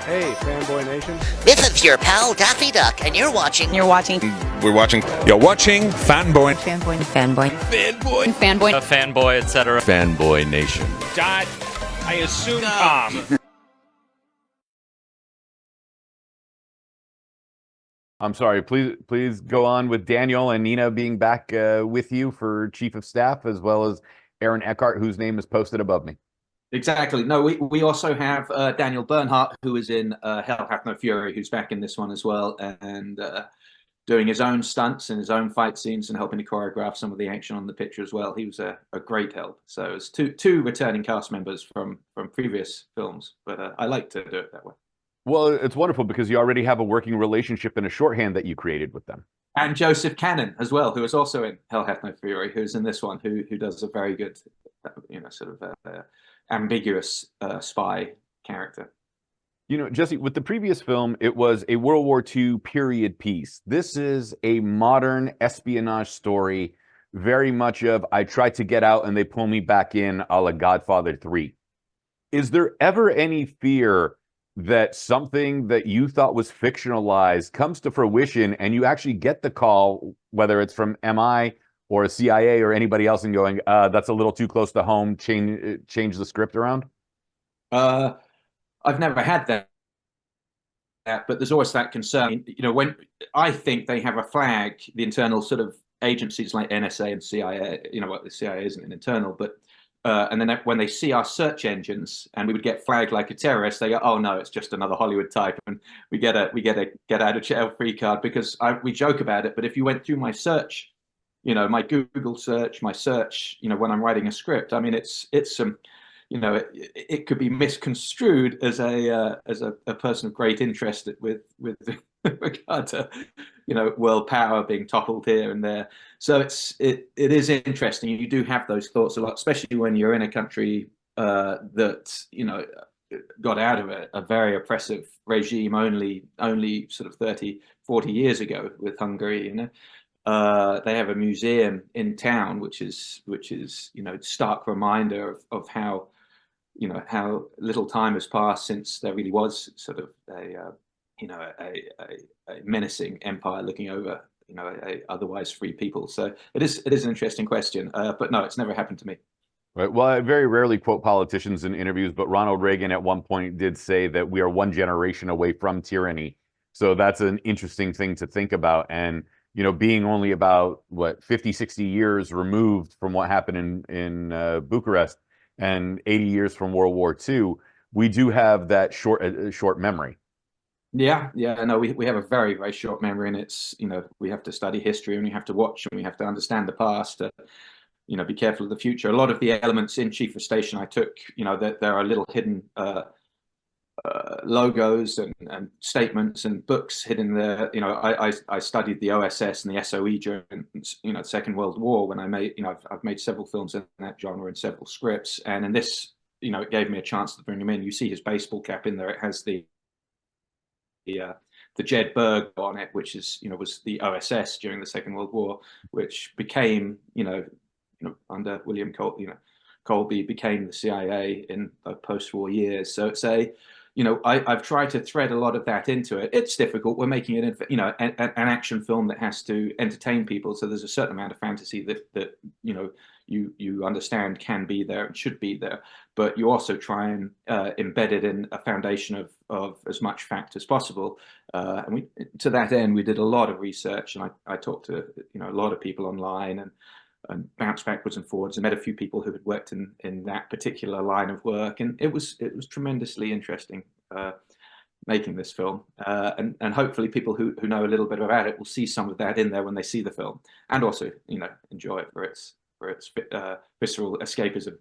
Hey, Fanboy Nation. This is your pal Daffy Duck, and you're watching. We're watching Fanboy. Fanboy, etc. Fanboy Nation. I assume Tom. I'm sorry. Please go on with Daniel and Nina being back with you for Chief of Staff, as well as Aaron Eckhart, whose name is posted above me. Exactly. No, we also have Daniel Bernhardt, who is in Hell Hath No Fury, who's back in this one as well, and doing his own stunts and his own fight scenes and helping to choreograph some of the action on the picture as well. He was a great help. So it's two returning cast members from previous films, but I like to do it that way. Well, it's wonderful because you already have a working relationship and a shorthand that you created with them. And Joseph Cannon as well, who is also in Hell Hath No Fury, who's in this one, who does a very good, sort of ambiguous spy character. Jesse, with the previous film, it was a World War II period piece. This is a modern espionage story, very much of I tried to get out and they pull me back in, a la Godfather 3. Is there ever any fear that something that you thought was fictionalized comes to fruition and you actually get the call, whether it's from MI or a CIA or anybody else, and going, that's a little too close to home, change the script around? I've never had that, but there's always that concern. When I think they have a flag, the internal sort of agencies like NSA and CIA, what the CIA isn't an internal, but and then when they see our search engines and we would get flagged like a terrorist, they go, oh no, it's just another Hollywood type, and we get a get out of jail free card, because we joke about it. But if you went through my search, my Google search, my search, when I'm writing a script, I mean, it's it could be misconstrued as a person of great interest with regard to world power being toppled here and there. So it is interesting. You do have those thoughts a lot, especially when you're in a country that got out of a very oppressive regime only sort of 30-40 years ago with Hungary. They have a museum in town which is stark reminder of how how little time has passed since there really was sort of a menacing empire looking over a otherwise free people. So it is an interesting question, but no, it's never happened to me. Right. Well, I very rarely quote politicians in interviews, but Ronald Reagan at one point did say that we are one generation away from tyranny. So that's an interesting thing to think about. And being only about 50, 60 years removed from what happened in Bucharest, and 80 years from World War II, we do have that short memory. Yeah. No, we have a very, very short memory, and it's we have to study history, and we have to watch, and we have to understand the past to be careful of the future. A lot of the elements in Chief of Station I took, that there are little hidden logos and statements and books hidden there. I studied the OSS and the SOE during the Second World War when I made I've made several films in that genre and several scripts, and in this it gave me a chance to bring him in. You see his baseball cap in there. It has the Jed Berg on it, which is was the OSS during the Second World War, which became under William Colby became the CIA in the post-war years. So it's I've tried to thread a lot of that into it. It's difficult. We're making it, an action film that has to entertain people. So there's a certain amount of fantasy that you understand can be there and should be there. But you also try and embed it in a foundation of as much fact as possible. And to that end, we did a lot of research, and I talked to a lot of people online and bounced backwards and forwards, and met a few people who had worked in that particular line of work, and it was tremendously interesting making this film, and hopefully people who know a little bit about it will see some of that in there when they see the film, and also enjoy it for its visceral escapism.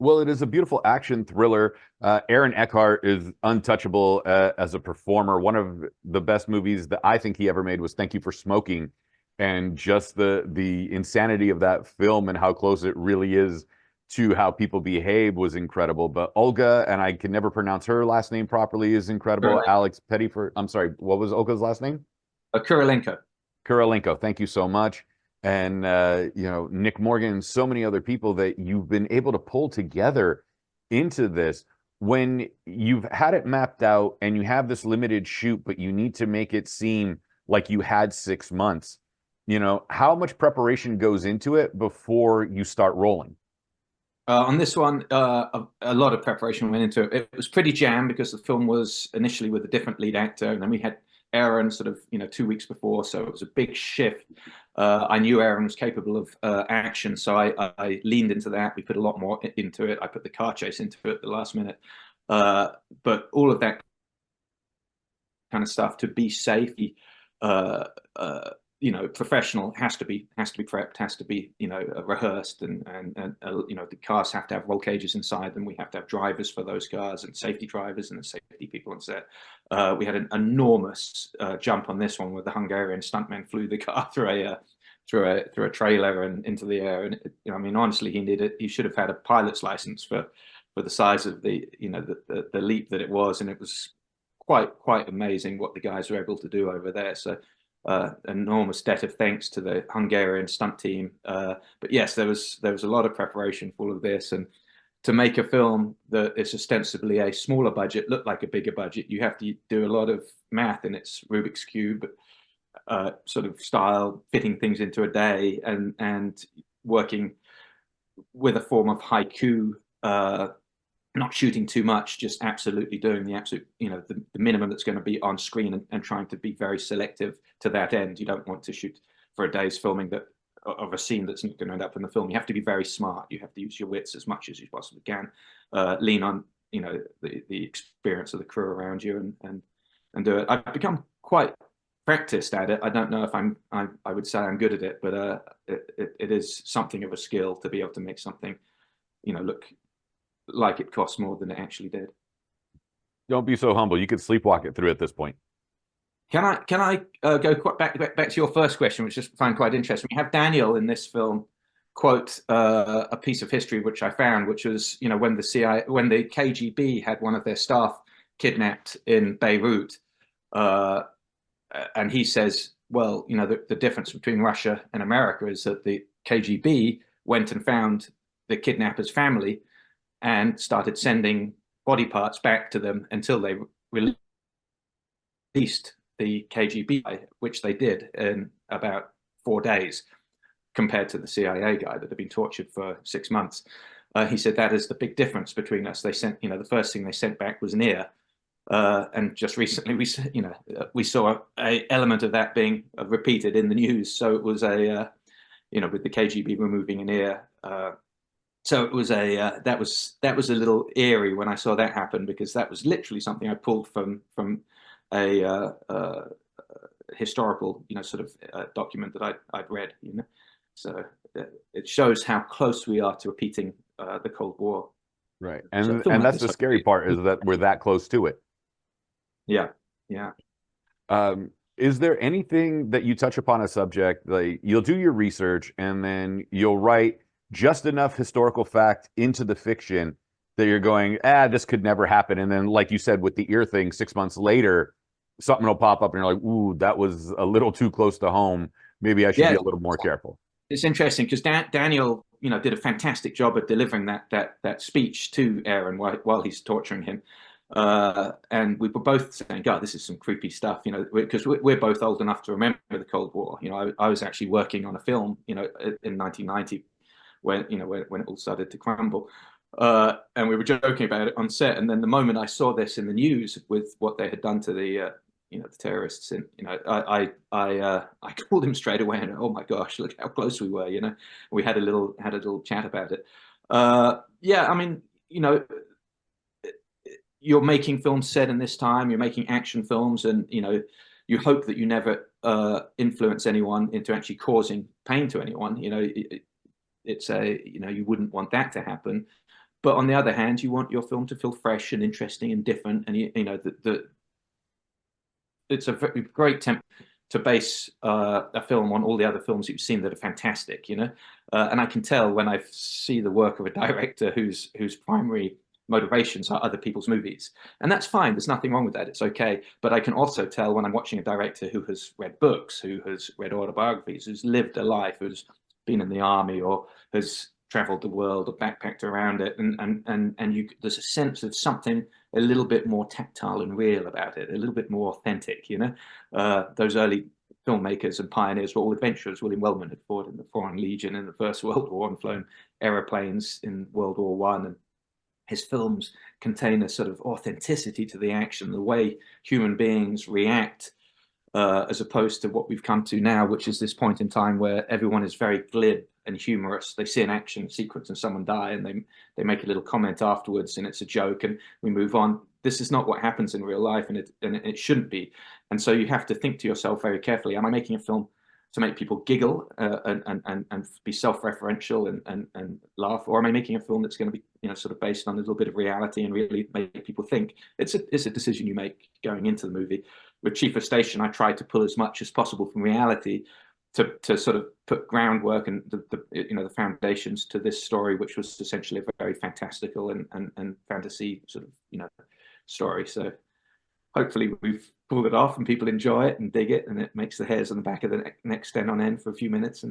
Well, it is a beautiful action thriller. Aaron Eckhart is untouchable as a performer. One of the best movies that I think he ever made was Thank You for Smoking. And just the insanity of that film and how close it really is to how people behave was incredible. But Olga, and I can never pronounce her last name properly, is incredible. Kurylenko. Alex Pettyfer. I'm sorry, what was Olga's last name? Kurylenko. Kurylenko. Thank you so much. And Nick Morgan and so many other people that you've been able to pull together into this. when you've had it mapped out and you have this limited shoot, but you need to make it seem like you had 6 months, how much preparation goes into it before you start rolling? On this one, a lot of preparation went into it. It was pretty jammed because the film was initially with a different lead actor, and then we had Aaron sort of 2 weeks before, so it was a big shift. I knew Aaron was capable of action, so I leaned into that. We put a lot more into it. I put the car chase into it at the last minute, but all of that kind of stuff to be safe. Professional has to be prepped, has to be rehearsed, and the cars have to have roll cages inside them. We have to have drivers for those cars and safety drivers and the safety people on set. We had an enormous jump on this one where the Hungarian stuntman flew the car through a trailer and into the air. And honestly, he should have had a pilot's license for the size of the leap that it was, and it was quite amazing what the guys were able to do over there. So enormous debt of thanks to the Hungarian stunt team. But yes, there was a lot of preparation for all of this, and to make a film that is ostensibly a smaller budget look like a bigger budget, you have to do a lot of math in its Rubik's Cube sort of style, fitting things into a day, and working with a form of haiku. Not shooting too much, just absolutely doing the absolute, the minimum that's going to be on screen, and trying to be very selective to that end. You don't want to shoot for a day's filming of a scene that's not going to end up in the film. You have to be very smart. You have to use your wits as much as you possibly can. Lean on, the experience of the crew around you, and do it. I've become quite practiced at it. I don't know if I would say I'm good at it, but it is something of a skill to be able to make something, look like it costs more than it actually did. Don't be so humble. You could sleepwalk it through at this point. Can I go back to your first question, which I find quite interesting? We have Daniel in this film quote a piece of history which I found, which was when the KGB had one of their staff kidnapped in Beirut, and he says, well, the difference between Russia and America is that the KGB went and found the kidnapper's family and started sending body parts back to them until they released the KGB, which they did in about 4 days, compared to the CIA guy that had been tortured for 6 months. He said that is the big difference between us. They sent, the first thing they sent back was an ear, and just recently we saw a element of that being repeated in the news. So it was with the KGB removing an ear. So it was that was a little eerie when I saw that happen, because that was literally something I pulled from a historical sort of document that I'd read. So it shows how close we are to repeating the Cold War. Right, and that's the scary part, is that we're that close to it. Yeah. Is there anything that you touch upon a subject, like you'll do your research and then you'll write just enough historical fact into the fiction that you're going, this could never happen, and then, like you said, with the ear thing, 6 months later, something will pop up and you're like, ooh, that was a little too close to home. Maybe I should be a little more careful. It's interesting because Daniel, did a fantastic job of delivering that speech to Aaron while he's torturing him. And we were both saying, God, this is some creepy stuff, because we're both old enough to remember the Cold War. I was actually working on a film, in 1990 when it all started to crumble. And we were joking about it on set. And then the moment I saw this in the news with what they had done to the terrorists, and I called him straight away and, oh my gosh, look how close we were. We had a little chat about it. You're making films set in this time. You're making action films, and you hope that you never influence anyone into actually causing pain to anyone. It's you wouldn't want that to happen. But on the other hand, you want your film to feel fresh and interesting and different, and it's a very great template to base a film on all the other films you've seen that are fantastic, and I can tell when I see the work of a director whose primary motivations are other people's movies, and that's fine. There's nothing wrong with that. It's okay. But I can also tell when I'm watching a director who has read books, who has read autobiographies, who's lived a life, who's been in the army, or has traveled the world or backpacked around it, and there's a sense of something a little bit more tactile and real about it, a little bit more authentic. Those early filmmakers and pioneers were all adventurers. William Wellman had fought in the Foreign Legion in the First World War and flown aeroplanes in World War One, and his films contain a sort of authenticity to the action, the way human beings react, as opposed to what we've come to now, which is this point in time where everyone is very glib and humorous. They see an action sequence and someone die, and they make a little comment afterwards, and it's a joke, and we move on. This is not what happens in real life, and it shouldn't be. And so you have to think to yourself very carefully: am I making a film to make people giggle and be self-referential and laugh, or am I making a film that's going to be sort of based on a little bit of reality and really make people think? It's a decision you make going into the movie. With Chief of Station, I tried to pull as much as possible from reality to sort of put groundwork and the foundations to this story, which was essentially a very fantastical and fantasy sort of story. So hopefully we've pulled it off and people enjoy it and dig it, and it makes the hairs on the back of the neck stand on end for a few minutes.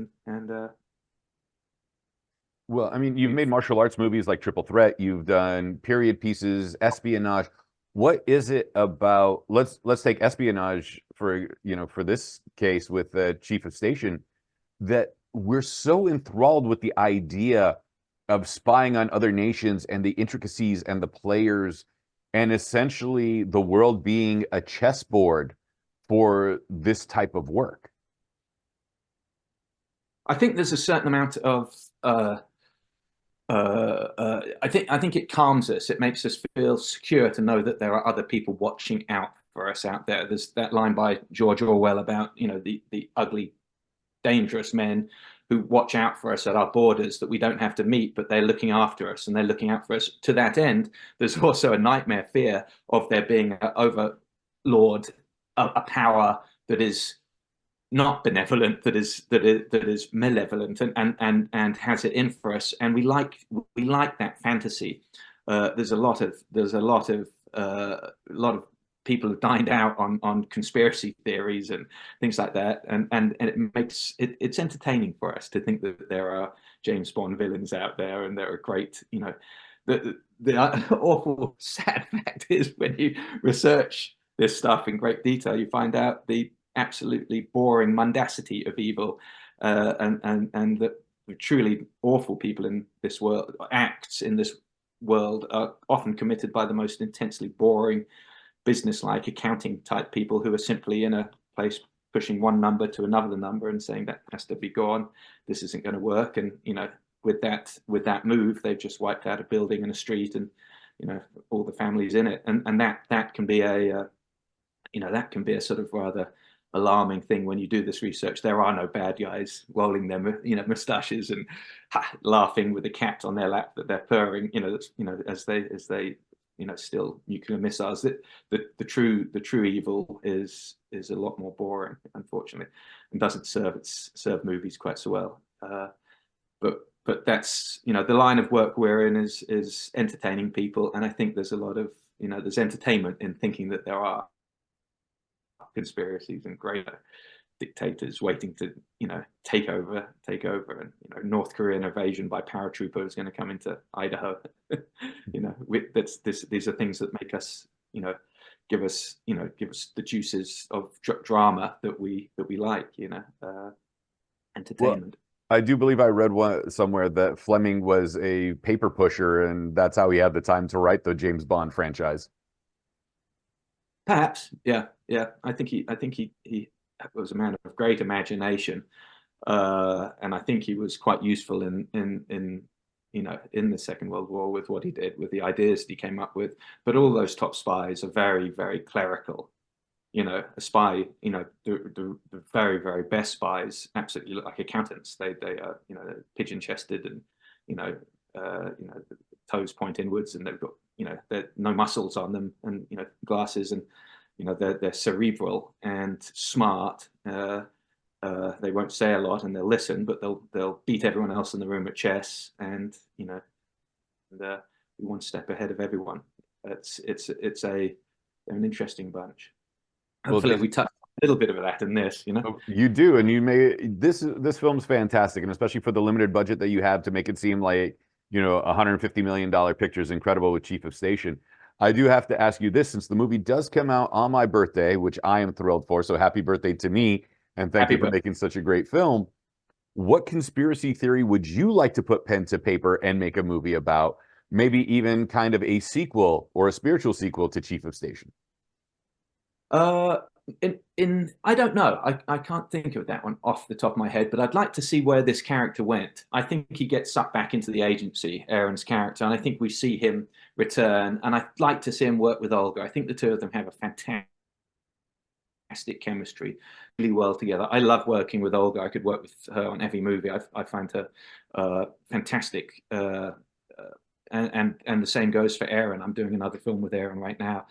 Well, I mean, you've made martial arts movies like Triple Threat. You've done period pieces, espionage. What is it about? Let's take Espionage for this case with the Chief of Station, that we're so enthralled with the idea of spying on other nations and the intricacies and the players, and essentially the world being a chessboard for this type of work. I think there's a certain amount of I think it calms us. It makes us feel secure to know that there are other people watching out for us out there. There's that line by George Orwell about the ugly, dangerous men who watch out for us at our borders that we don't have to meet, but they're looking after us and they're looking out for us. To that end, there's also a nightmare fear of there being an overlord, a power that is not benevolent, that is malevolent and has it in for us, and we like that fantasy. There's a lot of people have dined out on conspiracy theories and things like that, and it makes it's entertaining for us to think that there are James Bond villains out there, and there are great, the awful sad fact is, when you research this stuff in great detail, you find out the absolutely boring mundacity of evil, and that truly awful people in this world, acts in this world, are often committed by the most intensely boring, business-like accounting type people who are simply in a place pushing one number to another number and saying that has to be gone, this isn't going to work. And with that move, they've just wiped out a building and a street and all the families in it, and that can be a that can be a sort of rather alarming thing when you do this research. There are no bad guys rolling their mustaches and laughing with a cat on their lap that they're purring, as they still nuclear missiles. The true evil is a lot more boring, unfortunately, and doesn't serve movies quite so well. But that's the line of work we're in is entertaining people, and I think there's a lot of there's entertainment in thinking that there are conspiracies and greater dictators waiting to take over, and North Korean invasion by paratrooper is going to come into Idaho. These are things that make us give us the juices of drama that we like, entertainment. Well, I do believe I read somewhere that Fleming was a paper pusher, and that's how he had the time to write the James Bond franchise. Perhaps, yeah. I think he was a man of great imagination, and I think he was quite useful in the Second World War with what he did, with the ideas that he came up with. But all those top spies are very, very clerical. A spy, the very, very best spies absolutely look like accountants. They are pigeon-chested and toes point inwards, and they've got no muscles on them, and glasses, and they're cerebral and smart. They won't say a lot and they'll listen, but they'll beat everyone else in the room at chess, and they're one step ahead of everyone. It's an interesting bunch. Hopefully we touched little bit of that in this, you know. Oh, you do, and you may this film's fantastic, and especially for the limited budget that you have to make it seem like, $150 million picture is incredible with Chief of Station. I do have to ask you this, since the movie does come out on my birthday, which I am thrilled for, so happy birthday to me, and thank Happy you for birthday. making such a great film. What conspiracy theory would you like to put pen to paper and make a movie about? Maybe even kind of a sequel or a spiritual sequel to Chief of Station. Uh, I don't know. I can't think of that one off the top of my head, but I'd like to see where this character went. I think he gets sucked back into the agency, Aaron's character, and I think we see him return. And I'd like to see him work with Olga. I think the two of them have a fantastic chemistry, really well together. I love working with Olga. I could work with her on every movie. I find her fantastic. And the same goes for Aaron. I'm doing another film with Aaron right now.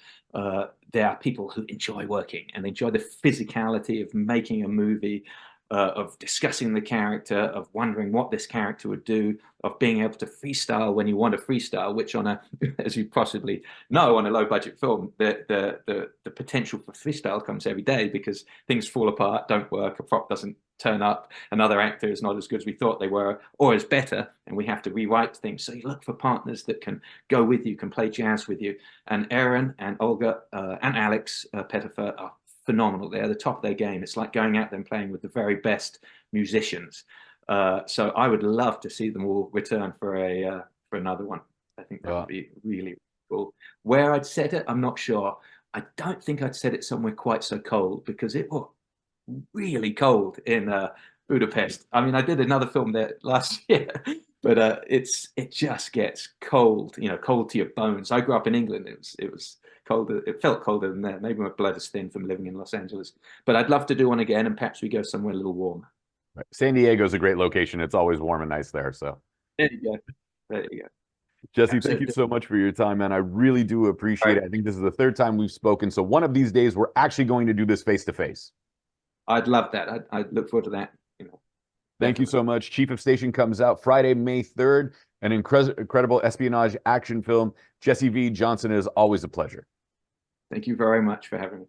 There are people who enjoy working and enjoy the physicality of making a movie, of discussing the character, of wondering what this character would do, of being able to freestyle when you want to freestyle, which on a, as you possibly know, on a low budget film, the potential for freestyle comes every day because things fall apart, don't work, a prop doesn't turn up, another actor is not as good as we thought they were, or is better, and we have to rewrite things. So you look for partners that can go with you, can play jazz with you. And Aaron and Olga and Alex Pettyfer are phenomenal. They're the top of their game. It's like going out there and playing with the very best musicians. So I would love to see them all return for another one. I think that would be really cool. Where I'd set it, I'm not sure. I don't think I'd set it somewhere quite so cold because it was really cold in Budapest. I mean, I did another film there last year, but it just gets cold, cold to your bones. I grew up in England. It was colder. It felt colder than there. Maybe my blood is thin from living in Los Angeles. But I'd love to do one again, and perhaps we go somewhere a little warmer. Right. San Diego's a great location. It's always warm and nice there. So there you go. There you go. Jesse, Absolutely. thank you so much for your time, man. I really do appreciate it. I think this is the third time we've spoken. So one of these days, we're actually going to do this face to face. I'd love that. I'd look forward to that. Thank you so much. Chief of Station comes out Friday, May 3rd. An incredible espionage action film. Jesse V. Johnson, is always a pleasure. Thank you very much for having me.